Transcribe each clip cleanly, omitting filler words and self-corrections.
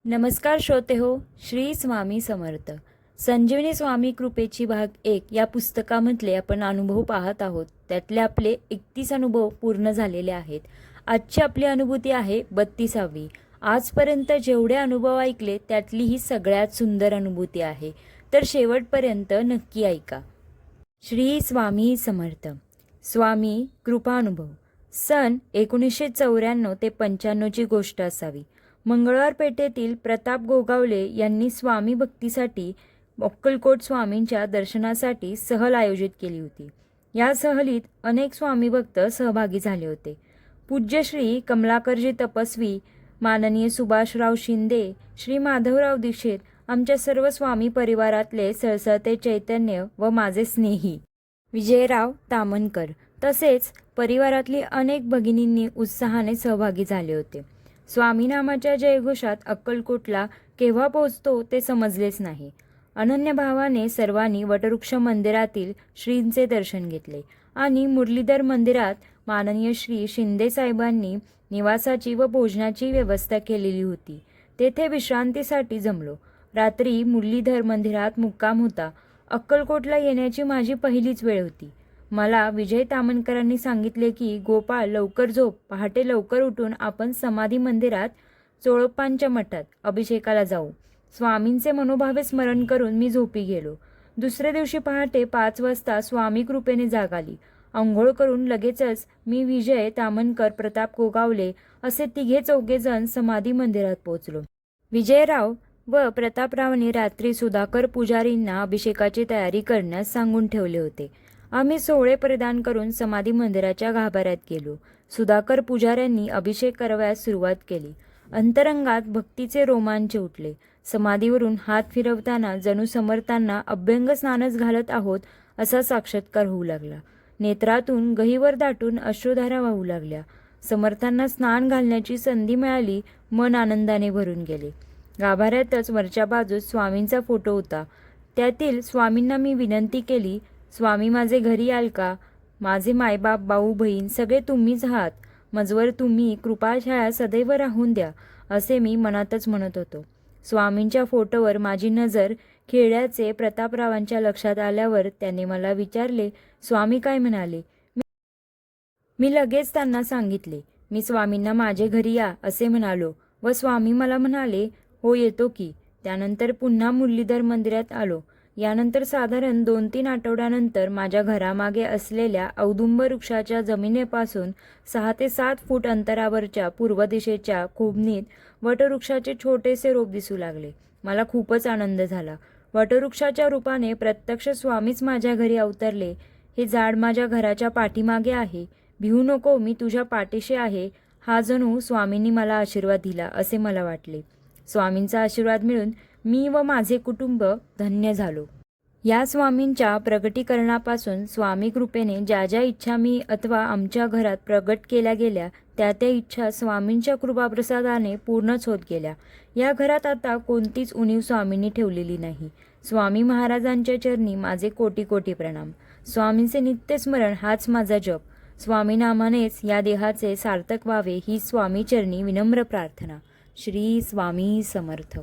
नमस्कार श्रोते हो, श्री स्वामी समर्थ. संजीवनी स्वामी कृपेची भाग 1 या पुस्तकामधले आपण अनुभव पाहत आहोत. त्यातले आपले 31 अनुभव पूर्ण झालेले आहेत. आजची आपली अनुभूती आहे 32वी. आजपर्यंत जेवढे अनुभव ऐकले त्यातली ही सगळ्यात सुंदर अनुभूती आहे. तर शेवटपर्यंत नक्की ऐका. श्री स्वामी समर्थ. स्वामी कृपानुभव. सन 1994 ते 95ची गोष्ट असावी. मंगळवार पेठेतील प्रताप गोगावले यांनी स्वामी भक्तीसाठी अक्कलकोट स्वामींच्या दर्शनासाठी सहल आयोजित केली होती. या सहलीत अनेक स्वामी भक्त सहभागी झाले होते. पूज्य श्री कमलाकरजी तपस्वी, माननीय सुभाषराव शिंदे, श्री माधवराव दीक्षित, आमच्या सर्व स्वामी परिवारातले सळसळते चैतन्य व माझे स्नेही विजयराव तामणकर तसेच परिवारातली अनेक भगिनींनी उत्साहाने सहभागी झाले होते. स्वामी नामाच्या जयघोषात अक्कलकोटला केव्हा पोहोचतो ते समजलेच नाही. अनन्य भावाने सर्वांनी वटवृक्ष मंदिरातील श्रींचे दर्शन घेतले आणि मुरलीधर मंदिरात माननीय श्री शिंदे साहेबांनी निवासाची व भोजनाची व्यवस्था केलेली होती. तेथे विश्रांतीसाठी जमलो. रात्री मुरलीधर मंदिरात मुक्काम होता. अक्कलकोटला येण्याची माझी पहिलीच वेळ होती. मला विजय तामणकरांनी सांगितले की गोपाळ लवकर झोप, पहाटे लवकर उठून आपण समाधी मंदिरात चोळप्पांच्या मठात अभिषेकाला जाऊ. स्वामींचे मनोभावे स्मरण करून मी झोपी गेलो. दुसऱ्या दिवशी पहाटे 5 वाजता स्वामी कृपेने जाग आली. अंघोळ करून लगेचच मी, विजय तामणकर, प्रताप गोगावले असे 3-4 जण समाधी मंदिरात पोहोचलो. विजयराव व प्रतापरावांनी रात्री सुधाकर पुजारींना अभिषेकाची तयारी करण्यास सांगून ठेवले होते. आम्ही सोहळे परिधान करून समाधी मंदिराच्या गाभाऱ्यात गेलो. सुधाकर पुजाऱ्यांनी अभिषेक करावयास सुरुवात केली. अंतरंगात भक्तीचे रोमांच उठले. समाधीवरून हात फिरवताना जणू समर्थांना अभ्यंग स्नानच घालत आहोत असा साक्षात्कार होऊ लागला. नेत्रातून गहिवर दाटून अश्रुधारा वाहू लागल्या. समर्थांना स्नान घालण्याची संधी मिळाली. मन आनंदाने भरून गेले. गाभाऱ्यातच वरच्या बाजूस स्वामींचा फोटो होता. त्यातील स्वामींना मी विनंती केली, स्वामी माझे घरी याल का? माझे मायबाप, भाऊ बहीण सगळे तुम्हीच आहात. मजवर तुम्ही कृपाछाया सदैव राहून द्या, असे मी मनातच म्हणत होतो. स्वामींच्या फोटोवर माझी नजर खेळ्याचे प्रतापरावांच्या लक्षात आल्यावर त्याने मला विचारले, स्वामी काय म्हणाले? मी लगेच त्यांना सांगितले, मी स्वामींना माझे घरी या असे म्हणालो व स्वामी मला म्हणाले, हो येतो की. त्यानंतर पुन्हा मुरलीधर मंदिरात आलो. यानंतर साधारण 2-3 आठवड्यानंतर माझ्या घरामागे असलेल्या औदुंब वृक्षाच्या जमिनीपासून 6 ते 7 फूट अंतरावरच्या पूर्व दिशेच्या खोबणीत वटवृक्षाचे छोटेसे रोप दिसू लागले. मला खूपच आनंद झाला. वटवृक्षाच्या रूपाने प्रत्यक्ष स्वामीच माझ्या घरी अवतरले. हे झाड माझ्या घराच्या पाठीमागे आहे. भिवू नको, मी तुझ्या पाठीशी आहे. हा जणू स्वामींनी मला आशीर्वाद दिला असे मला वाटले. स्वामींचा आशीर्वाद मिळून मी व माझे कुटुंब धन्य झालो. या स्वामींच्या प्रगटीकरणापासून स्वामी कृपेने ज्या ज्या इच्छा मी अथवा आमच्या घरात प्रगट केल्या गेल्या त्या त्या इच्छा स्वामींच्या कृपाप्रसादाने पूर्णच होत गेल्या. या घरात आता कोणतीच उणीव स्वामींनी ठेवलेली नाही. स्वामी महाराजांच्या चरणी माझे कोटी कोटी प्रणाम. स्वामींचे नित्यस्मरण हाच माझा जप. स्वामी नामानेच या देहाचे सार्थक व्हावे ही स्वामी चरणी विनम्र प्रार्थना. श्री स्वामी समर्थ.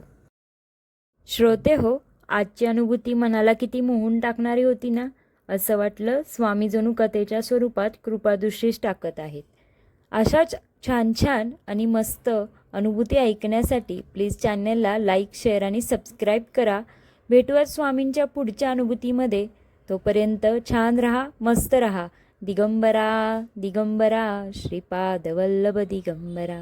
श्रोते हो, आजची अनुभूती मनाला किती मोहून टाकणारी होती ना. असं वाटलं स्वामी जणू कथेच्या स्वरूपात कृपादृष्टीच टाकत आहेत. अशाच छान छान आणि मस्त अनुभूती ऐकण्यासाठी प्लीज चॅनलला लाईक, शेअर आणि सबस्क्राईब करा. भेटूयात स्वामींच्या पुढच्या अनुभूतीमध्ये. तोपर्यंत छान रहा, मस्त रहा. दिगंबरा दिगंबरा श्रीपाद वल्लभ दिगंबरा.